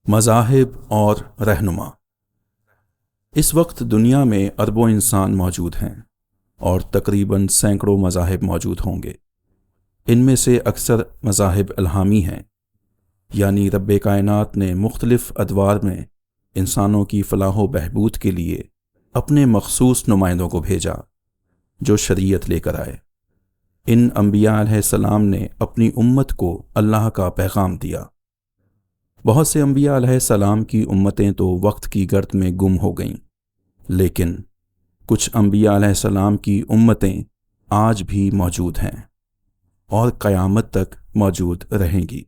مذاہب اور رہنما۔ اس وقت دنیا میں اربوں انسان موجود ہیں اور تقریباً سینکڑوں مذاہب موجود ہوں گے۔ ان میں سے اکثر مذاہب الہامی ہیں، یعنی رب کائنات نے مختلف ادوار میں انسانوں کی فلاح و بہبود کے لیے اپنے مخصوص نمائندوں کو بھیجا جو شریعت لے کر آئے۔ ان انبیاء علیہ السلام نے اپنی امت کو اللہ کا پیغام دیا۔ بہت سے انبیاء علیہ السلام کی امتیں تو وقت کی گرد میں گم ہو گئیں، لیکن کچھ انبیاء علیہ السلام کی امتیں آج بھی موجود ہیں اور قیامت تک موجود رہیں گی۔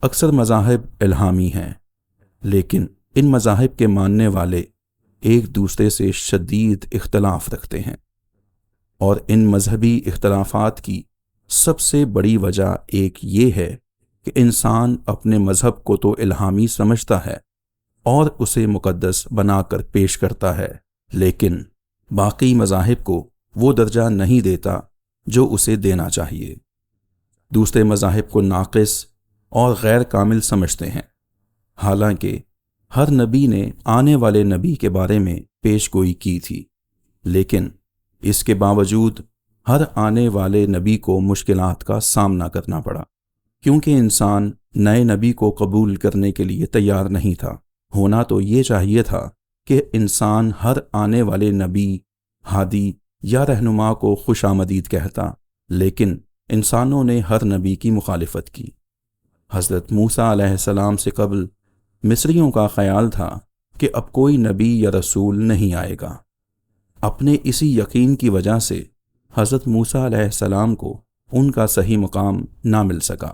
اکثر مذاہب الہامی ہیں، لیکن ان مذاہب کے ماننے والے ایک دوسرے سے شدید اختلاف رکھتے ہیں، اور ان مذہبی اختلافات کی سب سے بڑی وجہ ایک یہ ہے کہ انسان اپنے مذہب کو تو الہامی سمجھتا ہے اور اسے مقدس بنا کر پیش کرتا ہے، لیکن باقی مذاہب کو وہ درجہ نہیں دیتا جو اسے دینا چاہیے۔ دوسرے مذاہب کو ناقص اور غیر کامل سمجھتے ہیں، حالانکہ ہر نبی نے آنے والے نبی کے بارے میں پیش گوئی کی تھی، لیکن اس کے باوجود ہر آنے والے نبی کو مشکلات کا سامنا کرنا پڑا، کیونکہ انسان نئے نبی کو قبول کرنے کے لیے تیار نہیں تھا۔ ہونا تو یہ چاہیے تھا کہ انسان ہر آنے والے نبی، ہادی یا رہنما کو خوش آمدید کہتا، لیکن انسانوں نے ہر نبی کی مخالفت کی۔ حضرت موسیٰ علیہ السلام سے قبل مصریوں کا خیال تھا کہ اب کوئی نبی یا رسول نہیں آئے گا۔ اپنے اسی یقین کی وجہ سے حضرت موسیٰ علیہ السلام کو ان کا صحیح مقام نہ مل سکا،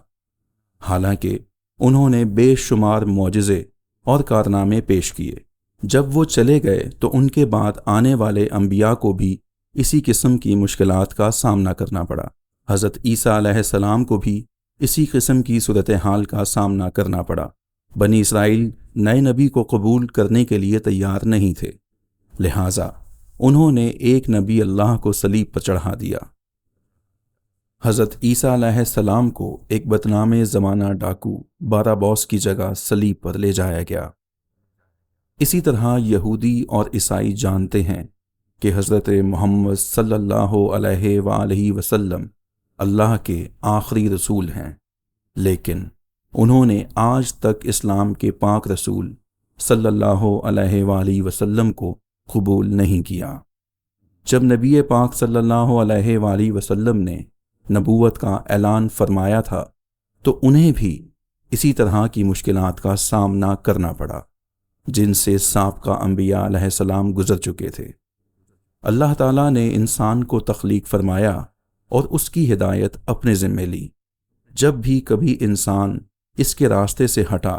حالانکہ انہوں نے بے شمار معجزے اور کارنامے پیش کیے۔ جب وہ چلے گئے تو ان کے بعد آنے والے انبیاء کو بھی اسی قسم کی مشکلات کا سامنا کرنا پڑا۔ حضرت عیسیٰ علیہ السلام کو بھی اسی قسم کی صورتحال کا سامنا کرنا پڑا۔ بنی اسرائیل نئے نبی کو قبول کرنے کے لیے تیار نہیں تھے، لہٰذا انہوں نے ایک نبی اللہ کو صلیب پر چڑھا دیا۔ حضرت عیسیٰ علیہ السلام کو ایک بدنام زمانہ ڈاکو بارابوس کی جگہ صلیب پر لے جایا گیا۔ اسی طرح یہودی اور عیسائی جانتے ہیں کہ حضرت محمد صلی اللہ علیہ وآلہ وسلم اللہ کے آخری رسول ہیں، لیکن انہوں نے آج تک اسلام کے پاک رسول صلی اللہ علیہ وآلہ وسلم کو قبول نہیں کیا۔ جب نبی پاک صلی اللہ علیہ وآلہ وسلم نے نبوت کا اعلان فرمایا تھا تو انہیں بھی اسی طرح کی مشکلات کا سامنا کرنا پڑا جن سے سابقہ انبیاء علیہ السلام گزر چکے تھے۔ اللہ تعالیٰ نے انسان کو تخلیق فرمایا اور اس کی ہدایت اپنے ذمے لی۔ جب بھی کبھی انسان اس کے راستے سے ہٹا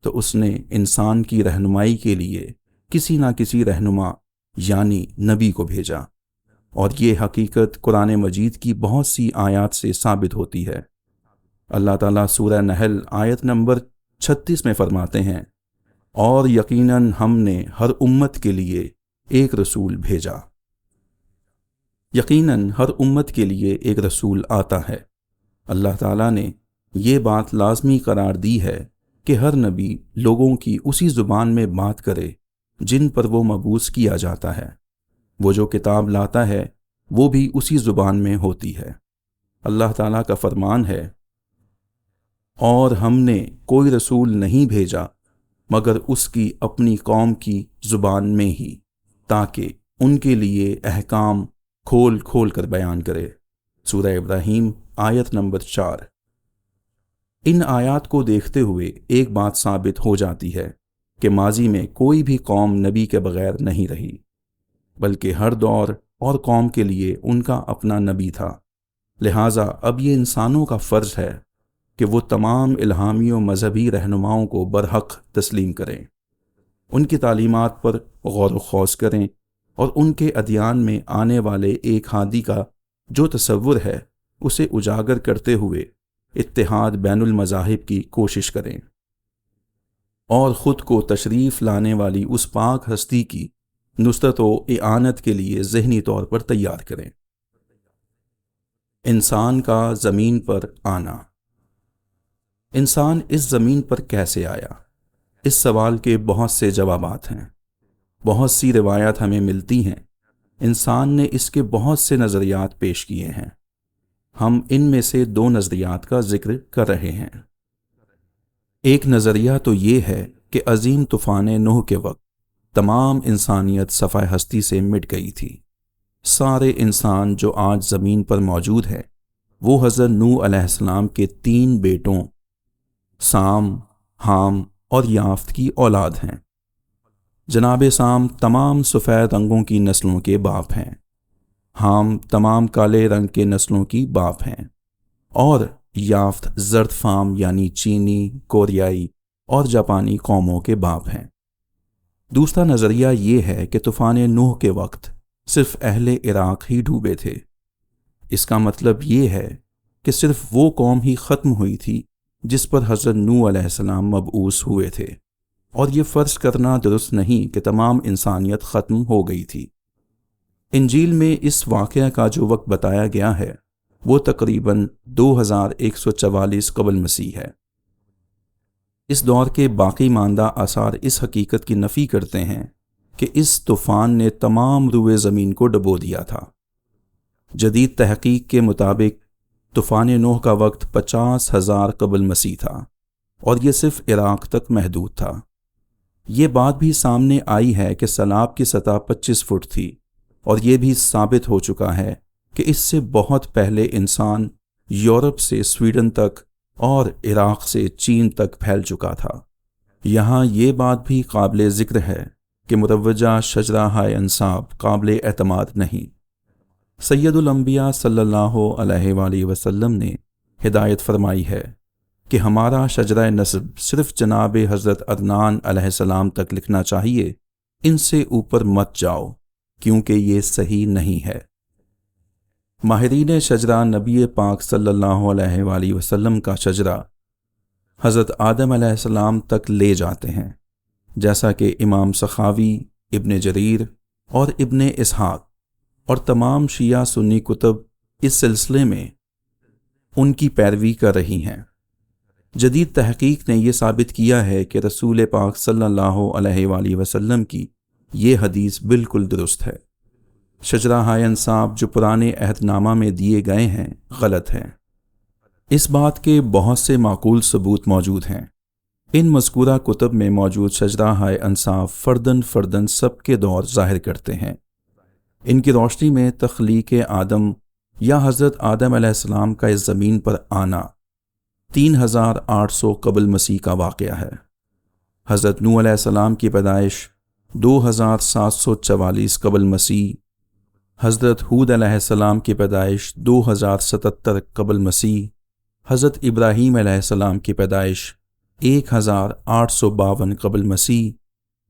تو اس نے انسان کی رہنمائی کے لیے کسی نہ کسی رہنما یعنی نبی کو بھیجا، اور یہ حقیقت قرآن مجید کی بہت سی آیات سے ثابت ہوتی ہے۔ اللہ تعالیٰ سورہ نحل آیت نمبر 36 میں فرماتے ہیں، اور یقیناً ہم نے ہر امت کے لیے ایک رسول بھیجا۔ یقیناً ہر امت کے لیے ایک رسول آتا ہے۔ اللہ تعالیٰ نے یہ بات لازمی قرار دی ہے کہ ہر نبی لوگوں کی اسی زبان میں بات کرے جن پر وہ مبعوث کیا جاتا ہے۔ وہ جو کتاب لاتا ہے وہ بھی اسی زبان میں ہوتی ہے۔ اللہ تعالیٰ کا فرمان ہے، اور ہم نے کوئی رسول نہیں بھیجا مگر اس کی اپنی قوم کی زبان میں ہی، تاکہ ان کے لیے احکام کھول کھول کر بیان کرے۔ سورہ ابراہیم آیت نمبر 4۔ ان آیات کو دیکھتے ہوئے ایک بات ثابت ہو جاتی ہے کہ ماضی میں کوئی بھی قوم نبی کے بغیر نہیں رہی، بلکہ ہر دور اور قوم کے لیے ان کا اپنا نبی تھا۔ لہٰذا اب یہ انسانوں کا فرض ہے کہ وہ تمام الہامی و مذہبی رہنماؤں کو برحق تسلیم کریں، ان کی تعلیمات پر غور و خوض کریں، اور ان کے ادیان میں آنے والے ایک ہادی کا جو تصور ہے اسے اجاگر کرتے ہوئے اتحاد بین المذاہب کی کوشش کریں، اور خود کو تشریف لانے والی اس پاک ہستی کی نصرت و اعانت کے لیے ذہنی طور پر تیار کریں۔ انسان کا زمین پر آنا۔ انسان اس زمین پر کیسے آیا؟ اس سوال کے بہت سے جوابات ہیں، بہت سی روایات ہمیں ملتی ہیں، انسان نے اس کے بہت سے نظریات پیش کیے ہیں۔ ہم ان میں سے 2 نظریات کا ذکر کر رہے ہیں۔ ایک نظریہ تو یہ ہے کہ عظیم طوفان نوح کے وقت تمام انسانیت صفحہ ہستی سے مٹ گئی تھی۔ سارے انسان جو آج زمین پر موجود ہے وہ حضرت نوح علیہ السلام کے 3 بیٹوں سام، حام اور یافت کی اولاد ہیں۔ جناب سام تمام سفید رنگوں کی نسلوں کے باپ ہیں، حام تمام کالے رنگ کے نسلوں کی باپ ہیں، اور یافت زرد فام یعنی چینی، کوریائی اور جاپانی قوموں کے باپ ہیں۔ دوسرا نظریہ یہ ہے کہ طوفان نوح کے وقت صرف اہل عراق ہی ڈوبے تھے۔ اس کا مطلب یہ ہے کہ صرف وہ قوم ہی ختم ہوئی تھی جس پر حضرت نوح علیہ السلام مبعوث ہوئے تھے، اور یہ فرض کرنا درست نہیں کہ تمام انسانیت ختم ہو گئی تھی۔ انجیل میں اس واقعہ کا جو وقت بتایا گیا ہے وہ تقریباً 2144 قبل مسیح ہے۔ اس دور کے باقی ماندہ آثار اس حقیقت کی نفی کرتے ہیں کہ اس طوفان نے تمام روئے زمین کو ڈبو دیا تھا۔ جدید تحقیق کے مطابق طوفان نوح کا وقت 50,000 قبل مسیح تھا، اور یہ صرف عراق تک محدود تھا۔ یہ بات بھی سامنے آئی ہے کہ سیلاب کی سطح 25 فٹ تھی، اور یہ بھی ثابت ہو چکا ہے کہ اس سے بہت پہلے انسان یورپ سے سویڈن تک اور عراق سے چین تک پھیل چکا تھا۔ یہاں یہ بات بھی قابل ذکر ہے کہ مروجہ شجرہ انصاب قابل اعتماد نہیں۔ سید الانبیاء صلی اللہ علیہ وآلہ وسلم نے ہدایت فرمائی ہے کہ ہمارا شجرہ نسب صرف جناب حضرت عدنان علیہ السلام تک لکھنا چاہیے، ان سے اوپر مت جاؤ کیونکہ یہ صحیح نہیں ہے۔ ماہرین شجرہ نبی پاک صلی اللہ علیہ وآلہ وسلم کا شجرہ حضرت آدم علیہ السلام تک لے جاتے ہیں، جیسا کہ امام سخاوی، ابن جریر اور ابن اسحاق اور تمام شیعہ سنی کتب اس سلسلے میں ان کی پیروی کر رہی ہیں۔ جدید تحقیق نے یہ ثابت کیا ہے کہ رسول پاک صلی اللہ علیہ وآلہ وسلم کی یہ حدیث بالکل درست ہے۔ شجرہ انصاب جو پرانے عہد نامہ میں دیے گئے ہیں غلط ہیں۔ اس بات کے بہت سے معقول ثبوت موجود ہیں۔ ان مذکورہ کتب میں موجود شجرہ انصاب فرداً سب کے دور ظاہر کرتے ہیں۔ ان کی روشنی میں تخلیق آدم یا حضرت آدم علیہ السلام کا اس زمین پر آنا 3800 قبل مسیح کا واقعہ ہے۔ حضرت نوح علیہ السلام کی پیدائش 2744 قبل مسیح، حضرت ہود علیہ السلام کی پیدائش 2077 قبل مسیح، حضرت ابراہیم علیہ السلام کی پیدائش 1852 قبل مسیح،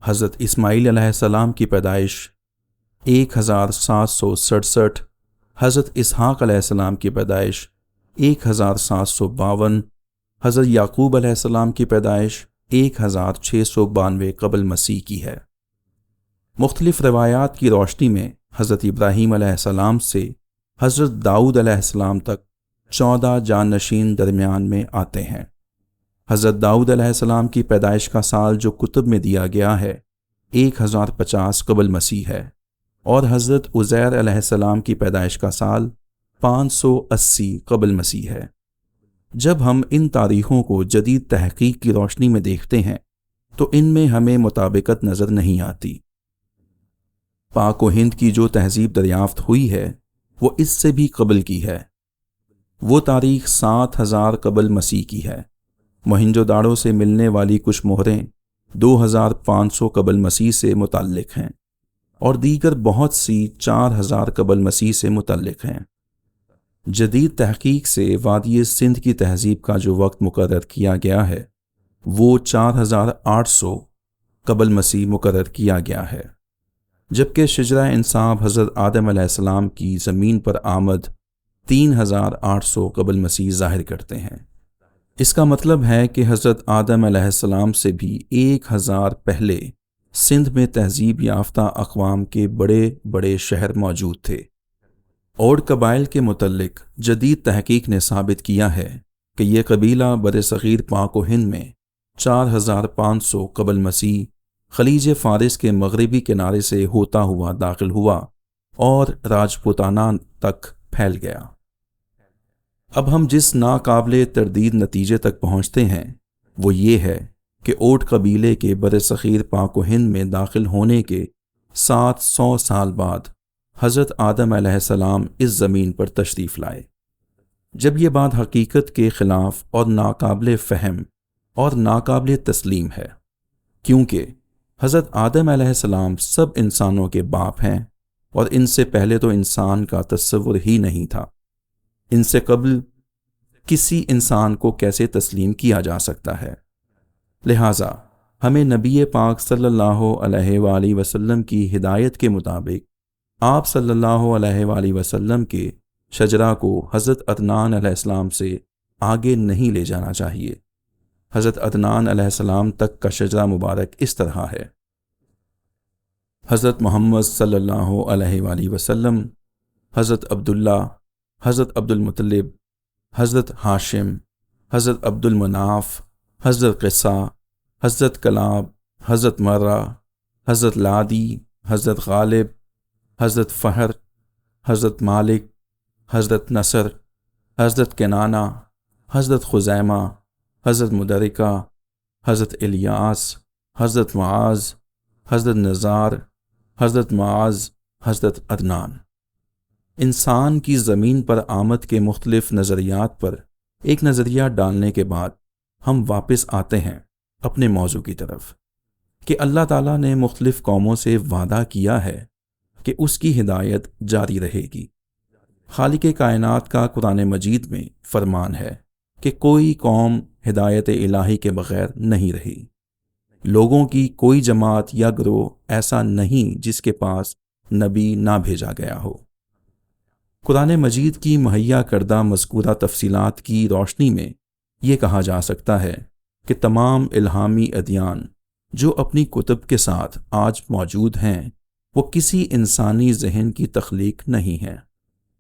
حضرت اسماعیل علیہ السلام کی پیدائش 1767، حضرت اسحاق علیہ السلام کی پیدائش 1752، حضرت یعقوب علیہ السلام کی پیدائش 1692 قبل مسیح کی ہے۔ مختلف روایات کی روشنی میں حضرت ابراہیم علیہ السلام سے حضرت داؤد علیہ السلام تک 14 جانشین درمیان میں آتے ہیں۔ حضرت داؤد علیہ السلام کی پیدائش کا سال جو کتب میں دیا گیا ہے 1050 قبل مسیح ہے، اور حضرت عزیر علیہ السلام کی پیدائش کا سال 580 قبل مسیح ہے۔ جب ہم ان تاریخوں کو جدید تحقیق کی روشنی میں دیکھتے ہیں تو ان میں ہمیں مطابقت نظر نہیں آتی۔ پاک و ہند کی جو تہذیب دریافت ہوئی ہے وہ اس سے بھی قبل کی ہے۔ وہ تاریخ 7000 قبل مسیح کی ہے۔ موہنجو داڑو سے ملنے والی کچھ مہریں 2500 قبل مسیح سے متعلق ہیں، اور دیگر بہت سی 4000 قبل مسیح سے متعلق ہیں۔ جدید تحقیق سے وادی سندھ کی تہذیب کا جو وقت مقرر کیا گیا ہے وہ 4800 قبل مسیح مقرر کیا گیا ہے، جبکہ شجرہ انصاب حضرت آدم علیہ السلام کی زمین پر آمد 3800 قبل مسیح ظاہر کرتے ہیں۔ اس کا مطلب ہے کہ حضرت آدم علیہ السلام سے بھی 1000 پہلے سندھ میں تہذیب یافتہ اقوام کے بڑے بڑے شہر موجود تھے۔ اور قبائل کے متعلق جدید تحقیق نے ثابت کیا ہے کہ یہ قبیلہ برصغیر پاک و ہند میں 4500 قبل مسیح خلیج فارس کے مغربی کنارے سے ہوتا ہوا داخل ہوا اور راجپوتانہ تک پھیل گیا۔ اب ہم جس ناقابل تردید نتیجے تک پہنچتے ہیں وہ یہ ہے کہ اوٹ قبیلے کے برصغیر پاک و ہند میں داخل ہونے کے 700 سال بعد حضرت آدم علیہ السلام اس زمین پر تشریف لائے۔ جب یہ بات حقیقت کے خلاف اور ناقابل فہم اور ناقابل تسلیم ہے، کیونکہ حضرت آدم علیہ السلام سب انسانوں کے باپ ہیں اور ان سے پہلے تو انسان کا تصور ہی نہیں تھا، ان سے قبل کسی انسان کو کیسے تسلیم کیا جا سکتا ہے؟ لہٰذا ہمیں نبی پاک صلی اللہ علیہ وآلہ وسلم کی ہدایت کے مطابق آپ صلی اللہ علیہ وآلہ وسلم کے شجرہ کو حضرت عدنان علیہ السلام سے آگے نہیں لے جانا چاہیے۔ حضرت عدنان علیہ السلام تک کا شجرہ مبارک اس طرح ہے: حضرت محمد صلی اللہ علیہ وآلہ وسلم، حضرت عبداللہ، حضرت عبد المطلب، حضرت ہاشم، حضرت عبد المناف، حضرت قصہ، حضرت کلاب، حضرت مرہ، حضرت لادی، حضرت غالب، حضرت فہر، حضرت مالک، حضرت نصر، حضرت کنانہ، حضرت خزیمہ، حضرت مدرکہ، حضرت الیاس، حضرت معاذ، حضرت نزار، حضرت معاذ، حضرت عدنان۔ انسان کی زمین پر آمد کے مختلف نظریات پر ایک نظریہ ڈالنے کے بعد ہم واپس آتے ہیں اپنے موضوع کی طرف کہ اللہ تعالیٰ نے مختلف قوموں سے وعدہ کیا ہے کہ اس کی ہدایت جاری رہے گی۔ خالق کائنات کا قرآن مجید میں فرمان ہے کہ کوئی قوم ہدایت الہی کے بغیر نہیں رہی۔ لوگوں کی کوئی جماعت یا گروہ ایسا نہیں جس کے پاس نبی نہ بھیجا گیا ہو۔ قرآن مجید کی مہیا کردہ مذکورہ تفصیلات کی روشنی میں یہ کہا جا سکتا ہے کہ تمام الہامی ادیان جو اپنی کتب کے ساتھ آج موجود ہیں وہ کسی انسانی ذہن کی تخلیق نہیں ہیں،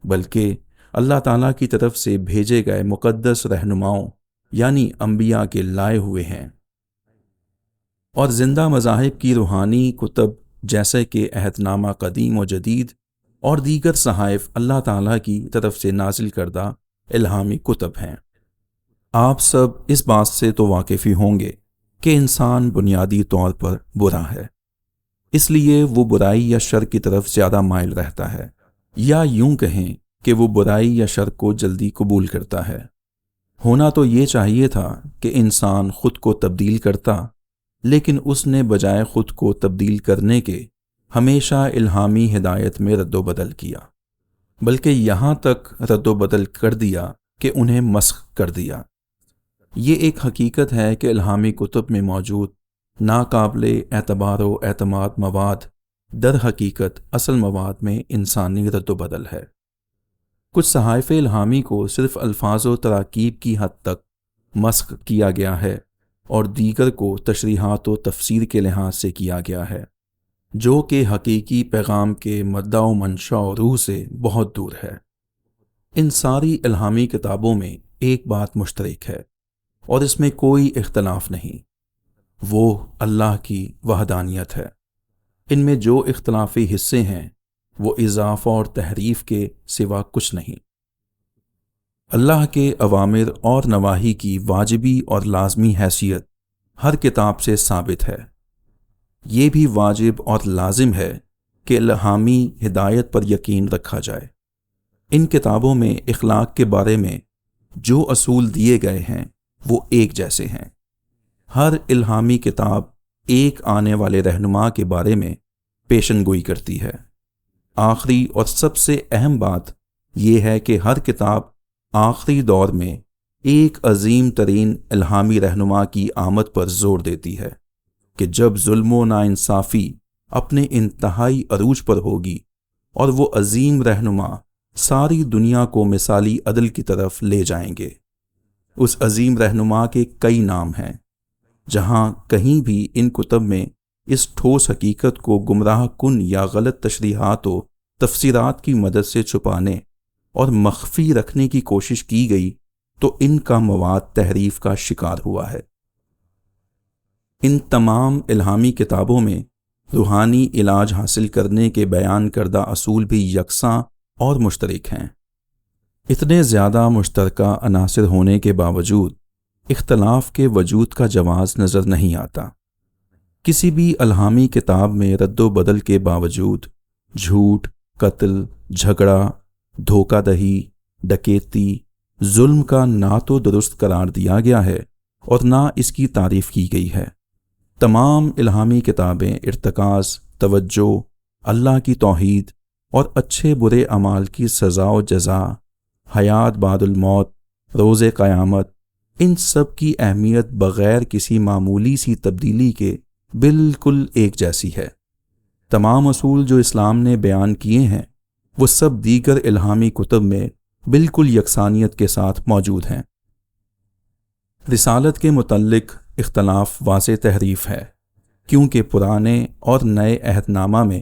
بلکہ اللہ تعالیٰ کی طرف سے بھیجے گئے مقدس رہنماؤں یعنی انبیاء کے لائے ہوئے ہیں۔ اور زندہ مذاہب کی روحانی کتب جیسے کہ عہد نامہ قدیم و جدید اور دیگر صحائف اللہ تعالیٰ کی طرف سے نازل کردہ الہامی کتب ہیں۔ آپ سب اس بات سے تو واقف ہی ہوں گے کہ انسان بنیادی طور پر برا ہے، اس لیے وہ برائی یا شر کی طرف زیادہ مائل رہتا ہے، یا یوں کہیں کہ وہ برائی یا شر کو جلدی قبول کرتا ہے۔ ہونا تو یہ چاہیے تھا کہ انسان خود کو تبدیل کرتا، لیکن اس نے بجائے خود کو تبدیل کرنے کے ہمیشہ الہامی ہدایت میں رد و بدل کیا، بلکہ یہاں تک رد و بدل کر دیا کہ انہیں مسخ کر دیا۔ یہ ایک حقیقت ہے کہ الہامی کتب میں موجود ناقابل اعتبار و اعتماد مواد در حقیقت اصل مواد میں انسانی رد و بدل ہے۔ کچھ صحائف الہامی کو صرف الفاظ و تراکیب کی حد تک مسخ کیا گیا ہے اور دیگر کو تشریحات و تفسیر کے لحاظ سے کیا گیا ہے، جو کہ حقیقی پیغام کے مدعا و منشا و روح سے بہت دور ہے۔ ان ساری الہامی کتابوں میں ایک بات مشترک ہے اور اس میں کوئی اختلاف نہیں، وہ اللہ کی وحدانیت ہے۔ ان میں جو اختلافی حصے ہیں وہ اضافہ اور تحریف کے سوا کچھ نہیں۔ اللہ کے اوامر اور نواہی کی واجبی اور لازمی حیثیت ہر کتاب سے ثابت ہے۔ یہ بھی واجب اور لازم ہے کہ الہامی ہدایت پر یقین رکھا جائے۔ ان کتابوں میں اخلاق کے بارے میں جو اصول دیے گئے ہیں وہ ایک جیسے ہیں۔ ہر الہامی کتاب ایک آنے والے رہنما کے بارے میں پیشن گوئی کرتی ہے۔ آخری اور سب سے اہم بات یہ ہے کہ ہر کتاب آخری دور میں ایک عظیم ترین الہامی رہنما کی آمد پر زور دیتی ہے کہ جب ظلم و ناانصافی اپنے انتہائی عروج پر ہوگی اور وہ عظیم رہنما ساری دنیا کو مثالی عدل کی طرف لے جائیں گے۔ اس عظیم رہنما کے کئی نام ہیں۔ جہاں کہیں بھی ان کتب میں اس ٹھوس حقیقت کو گمراہ کن یا غلط تشریحات و تفسیرات کی مدد سے چھپانے اور مخفی رکھنے کی کوشش کی گئی تو ان کا مواد تحریف کا شکار ہوا ہے۔ ان تمام الہامی کتابوں میں روحانی علاج حاصل کرنے کے بیان کردہ اصول بھی یکساں اور مشترک ہیں۔ اتنے زیادہ مشترکہ عناصر ہونے کے باوجود اختلاف کے وجود کا جواز نظر نہیں آتا۔ کسی بھی الہامی کتاب میں رد و بدل کے باوجود جھوٹ، قتل، جھگڑا، دھوکہ دہی، ڈکیتی، ظلم کا نہ تو درست قرار دیا گیا ہے اور نہ اس کی تعریف کی گئی ہے۔ تمام الہامی کتابیں ارتکاز، توجہ، اللہ کی توحید اور اچھے برے اعمال کی سزا و جزا، حیات بعد الموت، روز قیامت، ان سب کی اہمیت بغیر کسی معمولی سی تبدیلی کے بالکل ایک جیسی ہے۔ تمام اصول جو اسلام نے بیان کیے ہیں وہ سب دیگر الہامی کتب میں بالکل یکسانیت کے ساتھ موجود ہیں۔ رسالت کے متعلق اختلاف واضح تحریف ہے، کیونکہ پرانے اور نئے عہد نامہ میں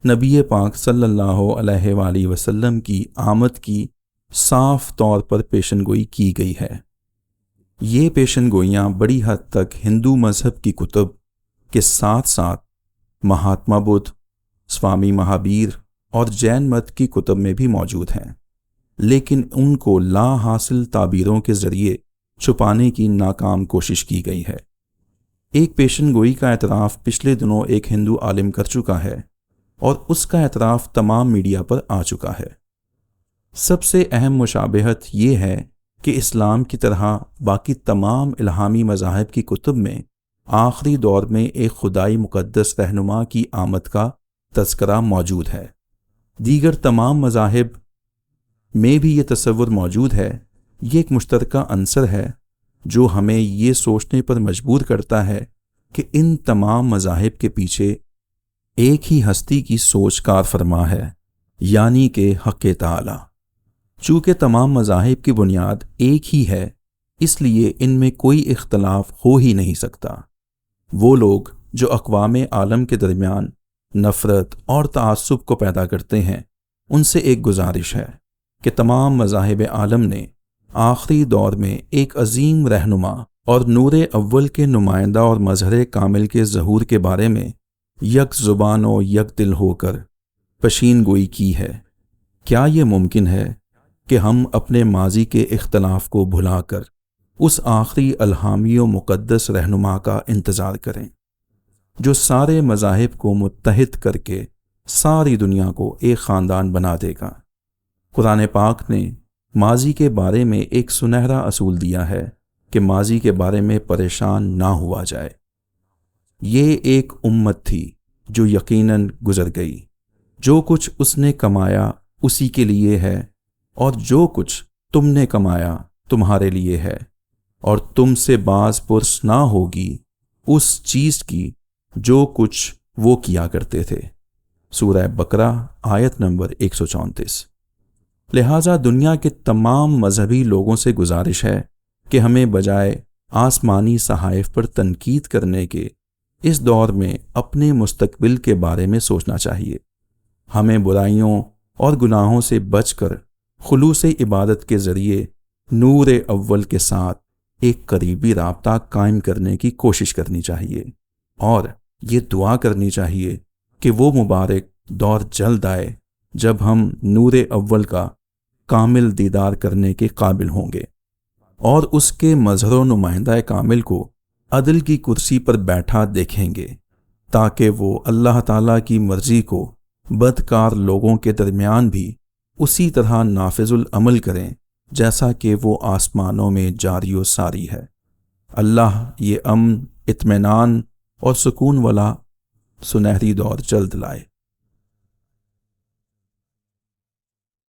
نبی پاک صلی اللہ علیہ وآلہ وسلم کی آمد کی صاف طور پر پیشن گوئی کی گئی ہے۔ یہ پیشن گوئیاں بڑی حد تک ہندو مذہب کی کتب کے ساتھ ساتھ مہاتما بدھ، سوامی مہابیر اور جین مت کی کتب میں بھی موجود ہیں، لیکن ان کو لا حاصل تعبیروں کے ذریعے چھپانے کی ناکام کوشش کی گئی ہے۔ ایک پیشن گوئی کا اعتراف پچھلے دنوں ایک ہندو عالم کر چکا ہے اور اس کا اعتراف تمام میڈیا پر آ چکا ہے۔ سب سے اہم مشابہت یہ ہے کہ اسلام کی طرح باقی تمام الہامی مذاہب کی کتب میں آخری دور میں ایک خدائی مقدس رہنما کی آمد کا تذکرہ موجود ہے۔ دیگر تمام مذاہب میں بھی یہ تصور موجود ہے۔ یہ ایک مشترکہ عنصر ہے جو ہمیں یہ سوچنے پر مجبور کرتا ہے کہ ان تمام مذاہب کے پیچھے ایک ہی ہستی کی سوچ کار فرما ہے، یعنی کہ حق تعالی۔ چونکہ تمام مذاہب کی بنیاد ایک ہی ہے، اس لیے ان میں کوئی اختلاف ہو ہی نہیں سکتا۔ وہ لوگ جو اقوام عالم کے درمیان نفرت اور تعصب کو پیدا کرتے ہیں، ان سے ایک گزارش ہے کہ تمام مذاہب عالم نے آخری دور میں ایک عظیم رہنما اور نور اول کے نمائندہ اور مظہر کامل کے ظہور کے بارے میں یک زبان و یک دل ہو کر پیشین گوئی کی ہے۔ کیا یہ ممکن ہے کہ ہم اپنے ماضی کے اختلاف کو بھلا کر اس آخری الہامی و مقدس رہنما کا انتظار کریں جو سارے مذاہب کو متحد کر کے ساری دنیا کو ایک خاندان بنا دے گا؟ قرآن پاک نے ماضی کے بارے میں ایک سنہرا اصول دیا ہے کہ ماضی کے بارے میں پریشان نہ ہوا جائے۔ یہ ایک امت تھی جو یقیناً گزر گئی۔ جو کچھ اس نے کمایا اسی کے لیے ہے، اور جو کچھ تم نے کمایا تمہارے لیے ہے، اور تم سے باز پرس نہ ہوگی اس چیز کی جو کچھ وہ کیا کرتے تھے۔ سورہ بقرہ آیت نمبر 134۔ لہٰذا دنیا کے تمام مذہبی لوگوں سے گزارش ہے کہ ہمیں بجائے آسمانی صحائف پر تنقید کرنے کے اس دور میں اپنے مستقبل کے بارے میں سوچنا چاہیے۔ ہمیں برائیوں اور گناہوں سے بچ کر خلوص عبادت کے ذریعے نور اول کے ساتھ ایک قریبی رابطہ قائم کرنے کی کوشش کرنی چاہیے، اور یہ دعا کرنی چاہیے کہ وہ مبارک دور جلد آئے جب ہم نور اول کا کامل دیدار کرنے کے قابل ہوں گے اور اس کے مظہر و نمائندہ کامل کو عدل کی کرسی پر بیٹھا دیکھیں گے، تاکہ وہ اللہ تعالیٰ کی مرضی کو بدکار لوگوں کے درمیان بھی اسی طرح نافذ العمل کریں جیسا کہ وہ آسمانوں میں جاری و ساری ہے۔ اللہ یہ امن، اطمینان اور سکون والا سنہری دور جلد لائے۔